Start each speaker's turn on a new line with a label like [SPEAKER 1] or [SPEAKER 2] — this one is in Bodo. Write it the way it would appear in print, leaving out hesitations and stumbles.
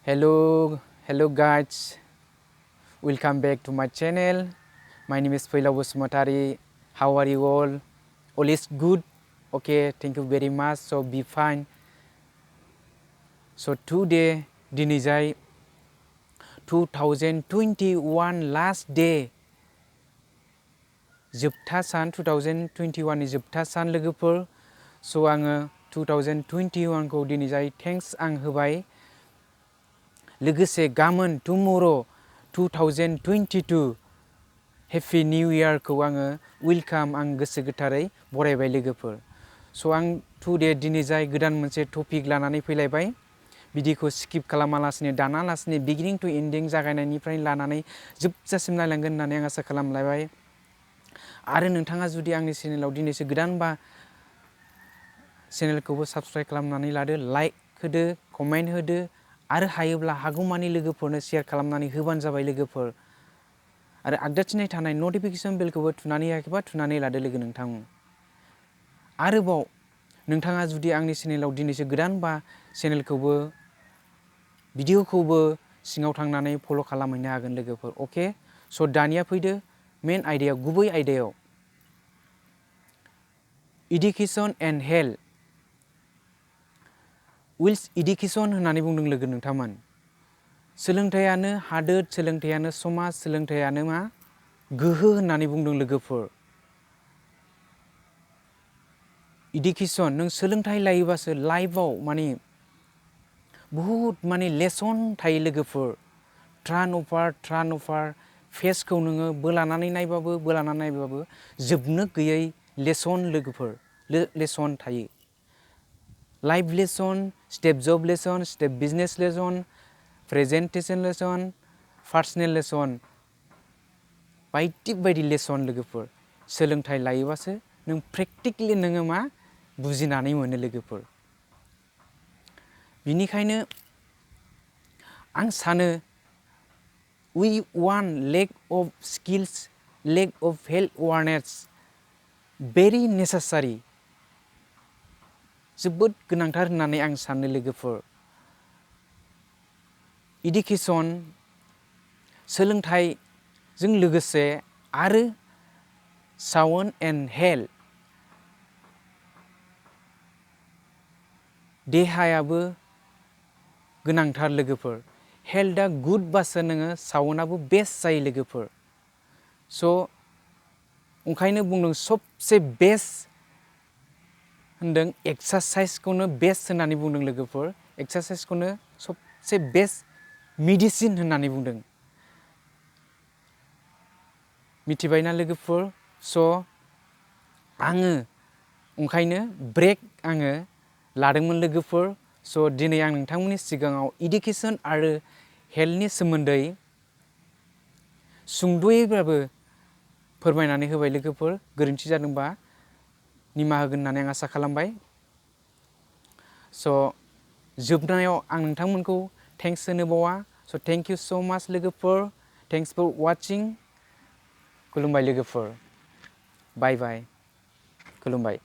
[SPEAKER 1] Hello guys, welcome back to my channel. My name is Failaw Bosumatari. How are you all? All is good? Okay, thank you very much. So be fine. So today, दिनै जाय 2021 last day. जोबथा सान 2021 नि जोबथा सान लोगोफोर. So आङो 2021 खौ दिनै जाय थेंक्स आं होबाय. लोगोसे गामोन tomorrow 2022 Happy New Year खौ आङो वेलकाम आं गोसो गोथारै बरायबाय लोगोफोर. So आं today दिनै जाय गोदान मोनसे टपिक लानानै फैलायबाय. भिडिअखौ स्किप खालामालासिनो दानालासिनो बिगिनिं टु एन्डिं जागायनायनिफ्राय लानानै जोबजासिम नायलांगोन होननानै आं आसा खालामलायबाय. आरो नोंथाङा जुदि आंनि चेनेलाव दिनैसो गोदानबा चेनेलखौबो साबस्क्राइब खालामनानै लादो, लाइक होदो, कमेन्ट होदो आरो हायोब्ला हागौमानि लोगोफोरनो शेयार खालामनानै होबानो जाबाय लोगोफोर. आरो आगदाथिङै थानाय नटिफिकेसन बेलखौबो थुनानै होयाखैबा थुनानै लादो लोगो नोंथां. आरोबाव नोंथाङा जुदि आंनि चेनेलाव दिनैसो गोदानबा चेनेलखौबो भिडिअखौबो सिङाव थांनानै फल' खालामहैनो हागोन लोगोफोर. अके, स' दानिया फैदो मेन आयदायाव, गुबै आयदायाव. Education and health. उइल्स इडुकेसन होननानै बुंदों लोगो नोंथांमोन. सोलोंथाइयानो हादोर, सोलोंथाइयानो समाज, सोलोंथाइयानो मा गोहो होननानै बुंदों लोगोफोर. इडुकेसन, नों सोलोंथाइ लायोबासो लाइफआव माने बहुत माने लेसन थायो लोगोफोर. ट्रान अफार फेसखौ नोङो बोलानानै नायबाबो जोबनो गैयै लेसन लोगोफोर, लेसन थायो. लाइफ लेसन, स्टेप जब lesson, step business lesson, presentation lesson, personal lesson, बायदि बायदि लेसन लोगोफोर. सोलोंथाइ लायोबासो नों प्रेक्टिकेलि नोङो मा बुजिनानै मोनो लोगोफोर. बिनिखायनो आं सानो we want lack of skills, lack of health awareness, very necessary. जोबोद गोनांथार होननानै आं सानो लोगोफोर. इडुकेसन, सोलोंथाइजों लोगोसे आरो साउन्ड एन्ड हेल्थ, देहायाबो गोनांथार लोगोफोर. हेल्थआ गुड बासो नोङो साउन्डआबो बेस्ट जायो लोगोफोर. स' ओंखायनो बुंदों सबसे बेस्ट होनदों एक्सारसाइसखौनो बेस्ट होननानै बुंदों लोगोफोर. एक्सारसाइसखौनो सबसे बेस्ट मेडिसिन होननानै बुंदों. मिथिबायना लोगोफोर? स' आङो ओंखायनो ब्रेक आङो लादोंमोन लोगोफोर. स' दिनै आं नोंथांमोननि सिगाङाव इडुकेसन आरो हेल्थनि सोमोन्दै सुंद'यैब्लाबो फोरमायनानै होबाय लोगोफोर. गोरोन्थि जादोंबा निमाहा होगोन होननानै आं आसा खालामबाय. स' जोबनायाव आं नोंथांमोनखौ थेंक्स होनो बावा. स' थेंक इउ स' माच लोगोफोर. Thanks for watching. खुलुमबाय लोगोफोर. बाय बाय. खुलुमबाय.